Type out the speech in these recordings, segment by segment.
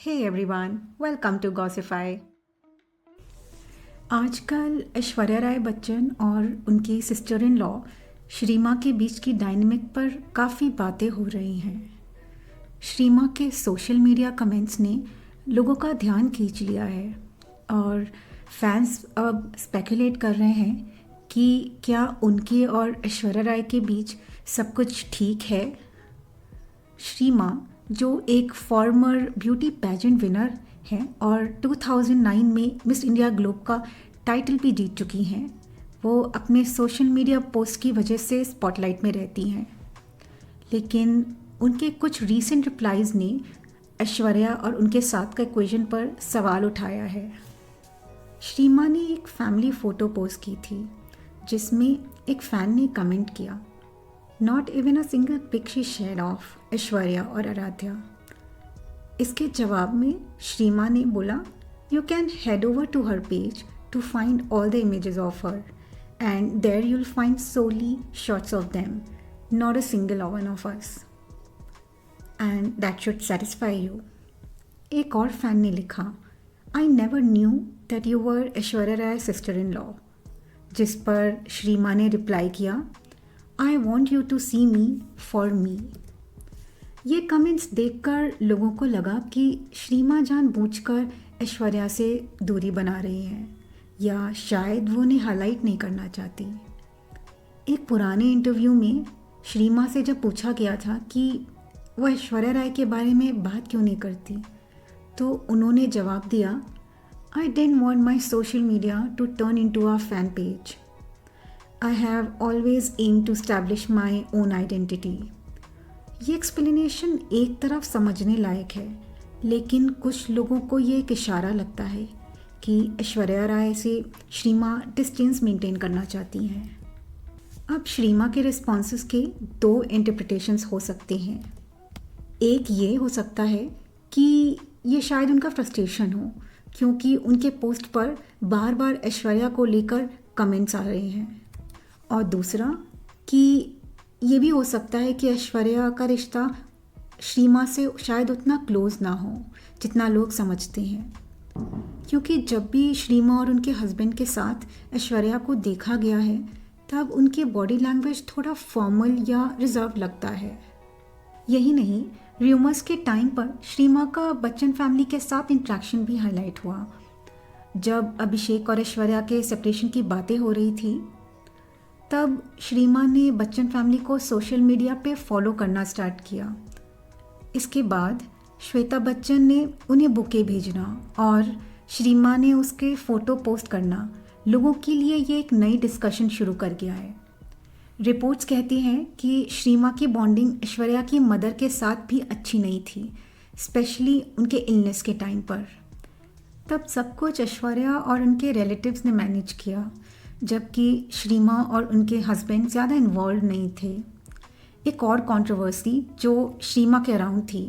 Hey everyone, welcome to Gossify। आजकल ऐश्वर्या राय बच्चन और उनकी सिस्टर इन लॉ श्रीमा के बीच की डायनेमिक पर काफ़ी बातें हो रही हैं। श्रीमा के सोशल मीडिया कमेंट्स ने लोगों का ध्यान खींच लिया है और फैंस अब स्पेकुलेट कर रहे हैं कि क्या उनके और ऐश्वर्या राय के बीच सब कुछ ठीक है। श्रीमा जो एक फॉर्मर ब्यूटी पैजेंट विनर हैं और 2009 में मिस इंडिया ग्लोब का टाइटल भी जीत चुकी हैं, वो अपने सोशल मीडिया पोस्ट की वजह से स्पॉटलाइट में रहती हैं। लेकिन उनके कुछ रीसेंट रिप्लाइज़ ने ऐश्वर्या और उनके साथ का इक्वेशन पर सवाल उठाया है। श्रीमा ने एक फैमिली फ़ोटो पोस्ट की थी जिसमें एक फ़ैन ने कमेंट किया, not even a single pic she shared of Aishwarya और आराध्या। इसके जवाब में श्रीमा ने बोला, you can head over to her page to find all the images of her and there you'll find solo shots of them, not a single one of us, and that should satisfy you. एक और fan ने लिखा, I never knew that you were Aishwarya Rai sister in law, जिस पर श्रीमा ने reply किया, I want you to see me for me। ये comments देखकर लोगों को लगा कि श्रीमा जानबूझकर ऐश्वर्या से दूरी बना रही हैं या शायद वो उन्हें हाईलाइट नहीं करना चाहती। एक पुराने इंटरव्यू में श्रीमा से जब पूछा गया था कि वो ऐश्वर्या राय के बारे में बात क्यों नहीं करती, तो उन्होंने जवाब दिया, I didn't want my social media to turn into a fan page। I have always aimed to establish my own identity। ये एक्सप्लेनेशन एक तरफ समझने लायक है, लेकिन कुछ लोगों को ये एक इशारा लगता है कि ऐश्वर्या राय से श्रीमा डिस्टेंस मेंटेन करना चाहती हैं। अब श्रीमा के रिस्पॉन्सेस के दो इंटरप्रिटेशंस हो सकते हैं। एक ये हो सकता है कि ये शायद उनका फ्रस्ट्रेशन हो क्योंकि उनके पोस्ट पर बार बार ऐश्वर्या को लेकर कमेंट्स आ रहे हैं, और दूसरा कि ये भी हो सकता है कि ऐश्वर्या का रिश्ता श्रीमा से शायद उतना क्लोज ना हो जितना लोग समझते हैं, क्योंकि जब भी श्रीमा और उनके हस्बैंड के साथ ऐश्वर्या को देखा गया है तब उनकी बॉडी लैंग्वेज थोड़ा फॉर्मल या रिजर्व लगता है। यही नहीं, र्यूमर्स के टाइम पर श्रीमा का बच्चन फैमिली के साथ इंट्रैक्शन भी हाईलाइट हुआ। जब अभिषेक और ऐश्वर्या के सेपरेशन की बातें हो रही थी तब श्रीमा ने बच्चन फैमिली को सोशल मीडिया पे फॉलो करना स्टार्ट किया। इसके बाद श्वेता बच्चन ने उन्हें बुके भेजना और श्रीमा ने उसके फ़ोटो पोस्ट करना लोगों के लिए ये एक नई डिस्कशन शुरू कर गया है। रिपोर्ट्स कहती हैं कि श्रीमा की बॉन्डिंग ऐश्वर्या की मदर के साथ भी अच्छी नहीं थी, स्पेशली उनके इलनेस के टाइम पर। तब सब कुछ ऐश्वर्या और उनके रिलेटिव्स ने मैनेज किया, जबकि श्रीमा और उनके हस्बैंड ज़्यादा इन्वॉल्व नहीं थे। एक और कंट्रोवर्सी जो श्रीमा के अराउंड थी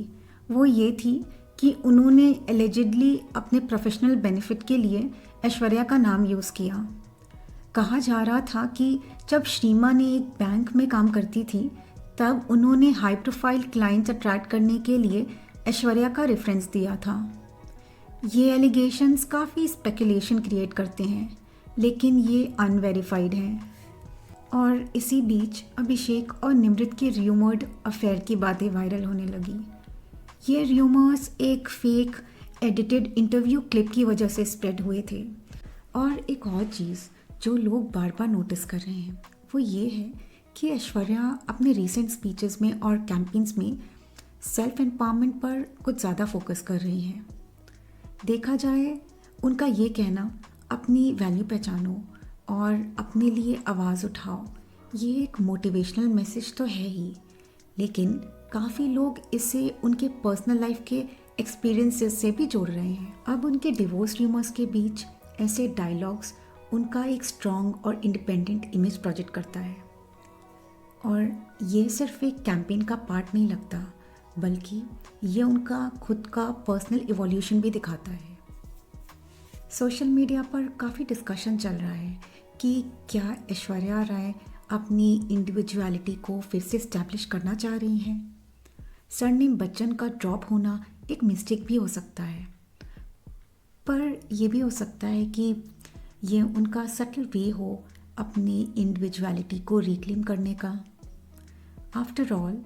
वो ये थी कि उन्होंने एलिजिडली अपने प्रोफेशनल बेनिफिट के लिए ऐश्वर्या का नाम यूज़ किया। कहा जा रहा था कि जब श्रीमा ने एक बैंक में काम करती थी तब उन्होंने हाई प्रोफाइल क्लाइंट्स अट्रैक्ट करने के लिए ऐश्वर्या का रेफरेंस दिया था। ये एलिगेशंस काफ़ी स्पेकुलेशन क्रिएट करते हैं, लेकिन ये अनवेरीफाइड हैं। और इसी बीच अभिषेक और निमृत की र्यूमर्ड अफेयर की बातें वायरल होने लगी। ये र्यूमर्स एक फेक एडिटेड इंटरव्यू क्लिप की वजह से स्प्रेड हुए थे। और एक और चीज़ जो लोग बार बार नोटिस कर रहे हैं वो ये है कि ऐश्वर्या अपने रीसेंट स्पीचेस में और कैंपेन्स में सेल्फ एम्पावरमेंट पर कुछ ज़्यादा फोकस कर रही हैं। देखा जाए उनका ये कहना, अपनी वैल्यू पहचानो और अपने लिए आवाज़ उठाओ, ये एक मोटिवेशनल मैसेज तो है ही, लेकिन काफ़ी लोग इसे उनके पर्सनल लाइफ के एक्सपीरियंसेस से भी जोड़ रहे हैं। अब उनके डिवोर्स र्यूमर्स के बीच ऐसे डायलॉग्स उनका एक स्ट्रॉन्ग और इंडिपेंडेंट इमेज प्रोजेक्ट करता है, और ये सिर्फ एक कैंपेन का पार्ट नहीं लगता, बल्कि ये उनका खुद का पर्सनल इवोल्यूशन भी दिखाता है। सोशल मीडिया पर काफ़ी डिस्कशन चल रहा है कि क्या ऐश्वर्या राय अपनी इंडिविजुअलिटी को फिर से इस्टेब्लिश करना चाह रही हैं। सरनेम बच्चन का ड्रॉप होना एक मिस्टेक भी हो सकता है, पर ये भी हो सकता है कि ये उनका सटल वे हो अपनी इंडिविजुअलिटी को रिक्लेम करने का। आफ्टर ऑल,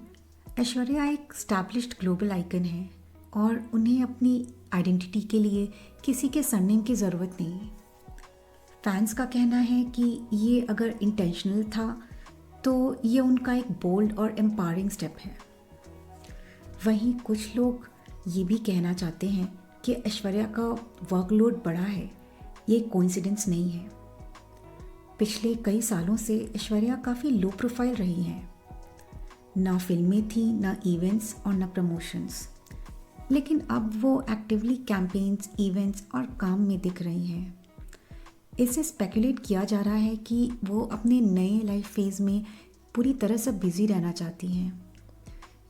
ऐश्वर्या एक स्टैब्लिश्ड ग्लोबल आइकन है और उन्हें अपनी आइडेंटिटी के लिए किसी के सरनेम की ज़रूरत नहीं। फैंस का कहना है कि ये अगर इंटेंशनल था तो ये उनका एक बोल्ड और एम्पावरिंग स्टेप है। वहीं कुछ लोग ये भी कहना चाहते हैं कि ऐश्वर्या का वर्कलोड बड़ा है, ये कोइंसिडेंस नहीं है। पिछले कई सालों से ऐश्वर्या काफ़ी लो प्रोफाइल रही हैं। ना फिल्में थी, ना इवेंट्स और ना प्रमोशंस, लेकिन अब वो एक्टिवली कैंपेन्स, इवेंट्स और काम में दिख रही हैं। इससे स्पेकुलेट किया जा रहा है कि वो अपने नए लाइफ फेज़ में पूरी तरह से बिज़ी रहना चाहती हैं।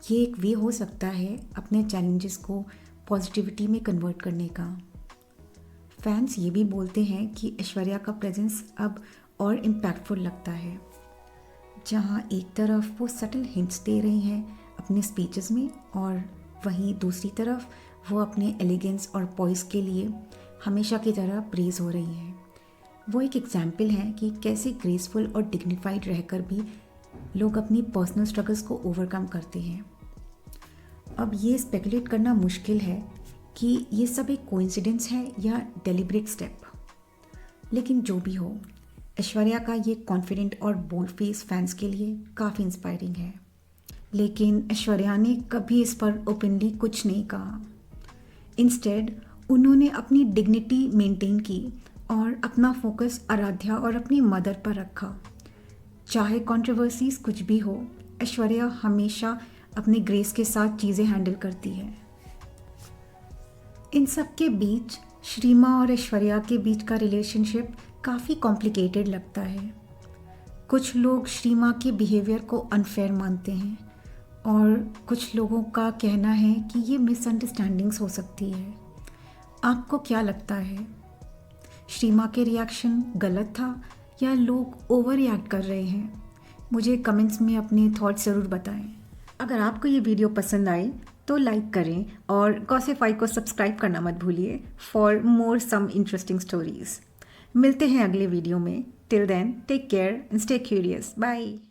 ये एक वे हो सकता है अपने चैलेंजेस को पॉजिटिविटी में कन्वर्ट करने का। फैंस ये भी बोलते हैं कि ऐश्वर्या का प्रेजेंस अब और इम्पैक्टफुल लगता है, जहाँ एक तरफ वो सटल हिंट्स दे रही हैं अपने स्पीचेस में और वहीं दूसरी तरफ वो अपने एलिगेंस और पॉइस के लिए हमेशा की तरह प्रेज हो रही हैं। वो एक एग्जाम्पल है कि कैसे ग्रेसफुल और डिग्निफाइड रहकर भी लोग अपनी पर्सनल स्ट्रगल्स को ओवरकम करते हैं। अब ये स्पेकुलेट करना मुश्किल है कि ये सब एक कोइंसिडेंस है या डेलिब्रेट स्टेप, लेकिन जो भी हो, ऐश्वर्या का ये कॉन्फिडेंट और बोल्ड फेस फैंस के लिए काफ़ी इंस्पायरिंग है। लेकिन ऐश्वर्या ने कभी इस पर ओपनली कुछ नहीं कहा। इंस्टेड उन्होंने अपनी डिग्निटी मेंटेन की और अपना फोकस आराध्या और अपनी मदर पर रखा। चाहे कंट्रोवर्सीज कुछ भी हो, ऐश्वर्या हमेशा अपने ग्रेस के साथ चीज़ें हैंडल करती है। इन सब के बीच श्रीमा और ऐश्वर्या के बीच का रिलेशनशिप काफ़ी कॉम्प्लिकेटेड लगता है। कुछ लोग श्रीमा के बिहेवियर को अनफेयर मानते हैं और कुछ लोगों का कहना है कि ये मिसअंडरस्टैंडिंग्स हो सकती है। आपको क्या लगता है? श्रीमा के रिएक्शन गलत था या लोग ओवर रिएक्ट कर रहे हैं? मुझे कमेंट्स में अपने थॉट्स ज़रूर बताएं। अगर आपको ये वीडियो पसंद आई तो लाइक करें और गॉसिफाई को सब्सक्राइब करना मत भूलिए for more some interesting stories. मिलते हैं अगले वीडियो में। Till then, take care and stay curious. Bye.